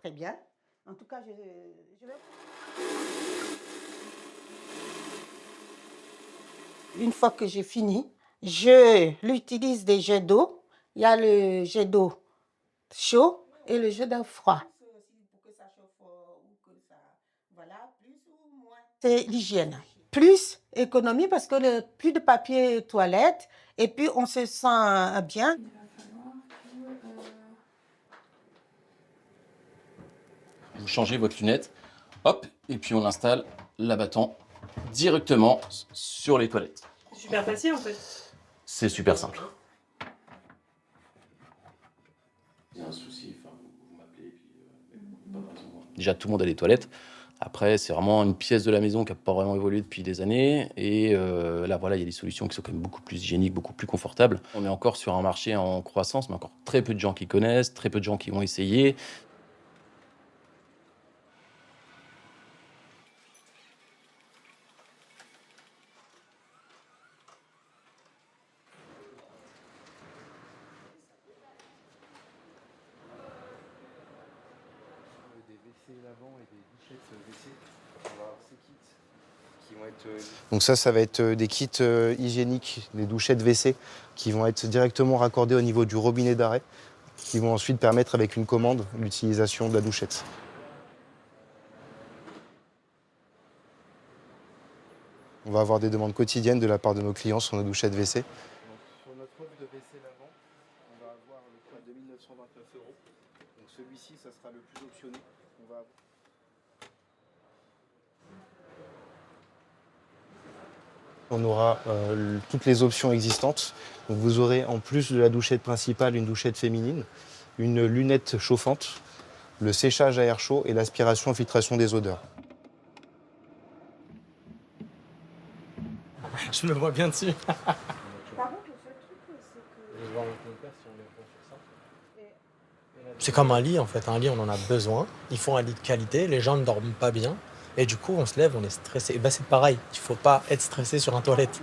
très bien. En tout cas, je vais... Une fois que j'ai fini, je l'utilise des jets d'eau. Il y a le jet d'eau chaud et le jet d'eau froid. C'est l'hygiène. Plus économie parce que plus de papier toilette et puis on se sent bien. Il va falloir Vous changez votre lunette, hop, et puis on installe l'abattant directement sur les toilettes. C'est super facile en fait. C'est super simple. Il y a un souci, vous m'appelez et puis pas de raison. Déjà, tout le monde a les toilettes. Après, c'est vraiment une pièce de la maison qui n'a pas vraiment évolué depuis des années. Et là, voilà, il y a des solutions qui sont quand même beaucoup plus hygiéniques, beaucoup plus confortables. On est encore sur un marché en croissance, mais encore très peu de gens qui connaissent, très peu de gens qui ont essayé. Des WC lavants et des douchettes WC. On va avoir ces kits qui vont être... Donc ça va être des kits hygiéniques, des douchettes WC qui vont être directement raccordées au niveau du robinet d'arrêt, qui vont ensuite permettre avec une commande l'utilisation de la douchette. On va avoir des demandes quotidiennes de la part de nos clients sur nos douchettes WC. Donc, sur notre offre de WC lavant, on va avoir le prix de 1 929 €. Donc celui-ci, ça sera le plus optionné. On aura toutes les options existantes. Donc vous aurez en plus de la douchette principale une douchette féminine, une lunette chauffante, le séchage à air chaud et l'aspiration-filtration des odeurs. Je me vois bien dessus. Par contre, le seul truc, c'est que... Je vais voir avec mon père si on est bon sur ça. C'est comme un lit en fait. Un lit, on en a besoin. Il faut un lit de qualité. Les gens ne dorment pas bien. Et du coup, on se lève, on est stressé. Et ben, c'est pareil. Il faut pas être stressé sur un toilette.